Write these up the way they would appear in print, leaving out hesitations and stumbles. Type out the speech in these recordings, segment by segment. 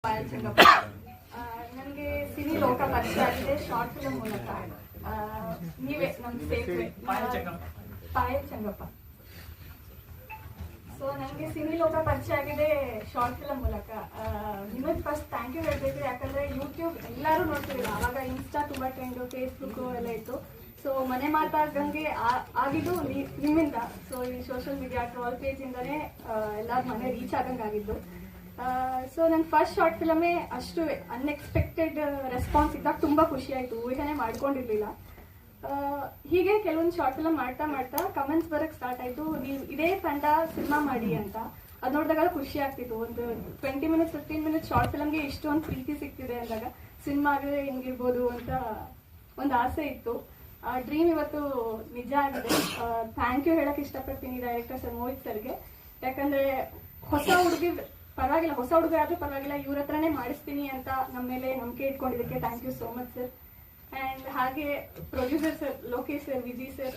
ಪಾಯಲ್ ಚೆಂಗಪ್ಪ. ನನಗೆ ಸಿನಿ ಲೋಕ ಪರಿಚಯ ಆಗಿದೆ ಶಾರ್ಟ್ ಫಿಲ್ಮ್ ಮೂಲಕ. ನೀವೇ ನಮ್ಮ ಸೇತುವೆ ಪಾಯಲ್ ಚೆಂಗಪ್ಪ. ಸೊ ನನಗೆ ಸಿನಿ ಲೋಕ ಪರಿಚಯ ಆಗಿದೆ ಶಾರ್ಟ್ ಫಿಲ್ಮ್ ಮೂಲಕ. ನಿಮಗೆ ಫಸ್ಟ್ ಥ್ಯಾಂಕ್ ಯು ಹೇಳಬೇಕು, ಯಾಕಂದರೆ ಯೂಟ್ಯೂಬ್ ಎಲ್ಲರೂ ನೋಡ್ತಿರಲಿಲ್ಲ ಆವಾಗ. ಇನ್ಸ್ಟಾ ತುಂಬ ಟ್ರೆಂಡು, ಫೇಸ್ಬುಕ್ಕು ಎಲ್ಲ ಇತ್ತು. ಸೊ ಮನೆ ಮಾತಾಡ್ದಂಗೆ ಆಗಿದ್ದು ನಿಮ್ಮಿಂದ. ಸೊ ಈ ಸೋಷಿಯಲ್ ಮೀಡಿಯಾ ಟ್ರಾಲ್ ಪೇಜಿಂದನೇ ಎಲ್ಲರ ಮನೆ ರೀಚ್ ಆಗಂಗೆ ಆಗಿದ್ದು. ಸೊ ನನ್ನ ಫಸ್ಟ್ ಶಾರ್ಟ್ ಫಿಲಮೇ ಅಷ್ಟು ಅನ್ಎಕ್ಸ್ಪೆಕ್ಟೆಡ್ ರೆಸ್ಪಾನ್ಸ್ ಇದ್ದಾಗ ತುಂಬ ಖುಷಿ ಆಯಿತು. ಊಹೆನೇ ಮಾಡ್ಕೊಂಡಿರ್ಲಿಲ್ಲ. ಹೀಗೆ ಕೆಲವೊಂದು ಶಾರ್ಟ್ ಫಿಲಮ್ ಮಾಡ್ತಾ ಮಾಡ್ತಾ ಕಮೆಂಟ್ಸ್ ಬರಕ್ಕೆ ಸ್ಟಾರ್ಟ್ ಆಯಿತು, ನೀವು ಇದೇ ತಂಡ ಸಿನಿಮಾ ಮಾಡಿ ಅಂತ. ಅದು ನೋಡಿದಾಗ ಖುಷಿ ಆಗ್ತಿತ್ತು. ಒಂದು 20 ಮಿನಿಟ್ಸ್ 15 ಮಿನಿಟ್ಸ್ ಶಾರ್ಟ್ ಫಿಲಮ್ಗೆ ಇಷ್ಟೊಂದು ಪ್ರೀತಿ ಸಿಗ್ತಿದೆ ಅಂದಾಗ ಸಿನಿಮಾ ಆಗಿದ್ರೆ ಹೆಂಗಿರ್ಬೋದು ಅಂತ ಒಂದು ಆಸೆ ಇತ್ತು. ಆ ಡ್ರೀಮ್ ಇವತ್ತು ನಿಜ ಆಗಿದೆ. ಥ್ಯಾಂಕ್ ಯು ಹೇಳಕ್ ಇಷ್ಟಪಡ್ತೀನಿ ಡೈರೆಕ್ಟರ್ ಸರ್, ಮೋಹಿತ್ ಸರ್ಗೆ. ಯಾಕಂದ್ರೆ ಹೊಸ ಹುಡುಗಿ ಪರವಾಗಿಲ್ಲ, ಹೊಸ ಹುಡುಗ ಆದ್ರೂ ಪರವಾಗಿಲ್ಲ, ಇವ್ರ ಹತ್ರನೇ ಮಾಡಿಸ್ತೀನಿ ಅಂತ ನಮ್ಮ ಮೇಲೆ ನಂಬಿಕೆ ಇಟ್ಕೊಂಡಿದ್ದಕ್ಕೆ thank you so much sir. And ಹಾಗೆ producer sir Lokesh sir, Vijay sir,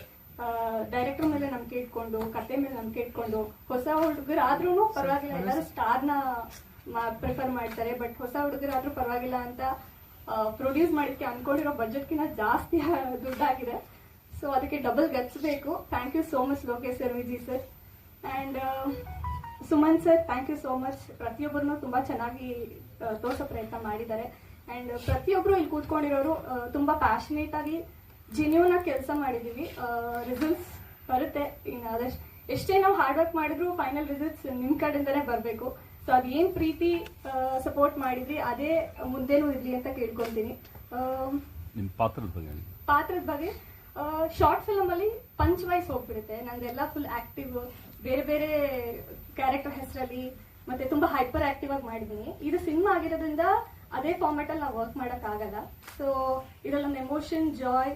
director ಮೇಲೆ ನಂಬಿಕೆ ಇಟ್ಕೊಂಡು, ಕತೆ ಮೇಲೆ ನಂಬಿಕೆ ಇಟ್ಕೊಂಡು, ಹೊಸ ಹುಡುಗರು ಆದ್ರೂ ಪರವಾಗಿಲ್ಲ, ಎಲ್ಲರೂ ಸ್ಟಾರ್ನ ಪ್ರಿಫರ್ ಮಾಡ್ತಾರೆ, ಬಟ್ ಹೊಸ ಹುಡುಗರಾದ್ರೂ ಪರವಾಗಿಲ್ಲ ಅಂತ ಪ್ರೊಡ್ಯೂಸ್ ಮಾಡಿದ್ಕೆ ಅನ್ಕೊಂಡಿರೋ ಬಜೆಟ್ಗಿಂತ ಜಾಸ್ತಿ ದುಡ್ಡಾಗಿದೆ. ಸೊ ಅದಕ್ಕೆ ಡಬಲ್ ಗಚ್ಚಬೇಕು. Thank you so much Lokesh sir, Vijay sir. And Suman sir, thank you so much. ಪ್ರತಿಯೊಬ್ಬರನ್ನು ತುಂಬ ಚೆನ್ನಾಗಿ ತೋರಿಸೋ ಪ್ರಯತ್ನ ಮಾಡಿದ್ದಾರೆ. ಆ್ಯಂಡ್ ಪ್ರತಿಯೊಬ್ಬರು ಇಲ್ಲಿ ಕೂತ್ಕೊಂಡಿರೋರು ತುಂಬ ಪ್ಯಾಷನೇಟ್ ಆಗಿ ಜೆನ್ಯೂನ್ ಆಗಿ ಕೆಲಸ ಮಾಡಿದ್ದೀವಿ. ರಿಸಲ್ಟ್ಸ್ ಬರುತ್ತೆ. ಇನ್ನು ಅದಷ್ಟು ಎಷ್ಟೇ ನಾವು ಹಾರ್ಡ್ ವರ್ಕ್ ಮಾಡಿದ್ರು ಫೈನಲ್ ರಿಸಲ್ಟ್ಸ್ ನಿಮ್ಮ ಕಡೆಯಿಂದನೇ ಬರಬೇಕು. ಸೊ ಅದೇನು ಪ್ರೀತಿ ಸಪೋರ್ಟ್ ಮಾಡಿದ್ರಿ ಅದೇ ಮುಂದೆನೂ ಇರಲಿ ಅಂತ ಕೇಳ್ಕೊತೀನಿ. ಪಾತ್ರದ ಬಗ್ಗೆ ಶಾರ್ಟ್ ಫಿಲಮ್ ಅಲ್ಲಿ ಪಂಚ್ ವೈಸ್ ಹೋಗ್ಬಿಡುತ್ತೆ. ನಂದೆಲ್ಲ ಫುಲ್ ಆಕ್ಟಿವ್, ಬೇರೆ ಬೇರೆ ಕ್ಯಾರೆಕ್ಟರ್ ಹೆಸರಲ್ಲಿ, ಮತ್ತೆ ತುಂಬಾ ಹೈಪರ್ ಆಕ್ಟಿವ್ ಆಗಿ ಮಾಡಿದ್ದೀನಿ. ಇದು ಸಿನಿಮಾ ಆಗಿರೋದ್ರಿಂದ ಅದೇ ಫಾರ್ಮ್ಯಾಟ್ ಅಲ್ಲಿ ನಾವು ವರ್ಕ್ ಮಾಡಕ್ ಆಗಲ್ಲ. ಸೊ ಇದರಲ್ಲಿ ಒಂದು ಎಮೋಷನ್, ಜಾಯ್,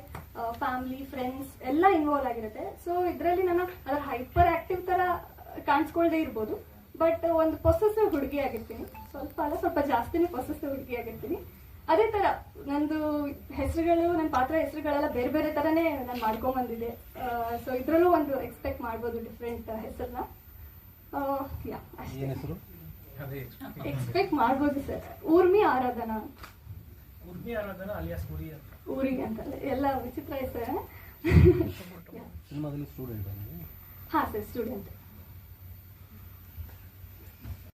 ಫ್ಯಾಮಿಲಿ, ಫ್ರೆಂಡ್ಸ್ ಎಲ್ಲ ಇನ್ವಾಲ್ವ್ ಆಗಿರುತ್ತೆ. ಸೊ ಇದರಲ್ಲಿ ನಾನು ಅದರ ಹೈಪರ್ ಆಕ್ಟಿವ್ ತರ ಕಾಣಿಸ್ಕೊಳ್ದೇ ಇರ್ಬೋದು, ಬಟ್ ಒಂದು ಪೊಸೆಸಿವ್ ಹುಡುಗಿ ಆಗಿರ್ತೀನಿ. ಸ್ವಲ್ಪ ಜಾಸ್ತಿನೇ ಪೊಸೆಸಿವ್ ಹುಡುಗಿ ಆಗಿರ್ತೀನಿ. ಅದೇ ತರ ನಂದು ಹೆಸರುಗಳು, ನನ್ನ ಪಾತ್ರ ಹೆಸರುಗಳೆಲ್ಲ ಬೇರೆ ಬೇರೆ ತರನೇ ನಾನು ಮಾಡ್ಕೊಂಡ್ ಬಂದಿದೆ. ಸೊ ಇದ್ರಲ್ಲೂ ಒಂದು ಎಕ್ಸ್ಪೆಕ್ಟ್ ಮಾಡ್ಬೋದು ಡಿಫ್ರೆಂಟ್ ಹೆಸರನ್ನ. ಎಕ್ಸ್ಪೆಕ್ಟ್ ಮಾಡ್ಬೋದು ಸರ್. ಊರ್ಮಿ ಆರಾಧನಾ ಊರಿಗೆ ಅಂತಲ್ಲ, ಎಲ್ಲ ವಿಚಿತ್ರ ಹೆಸರು. ಹಾ ಸರ್, ಸ್ಟೂಡೆಂಟ್.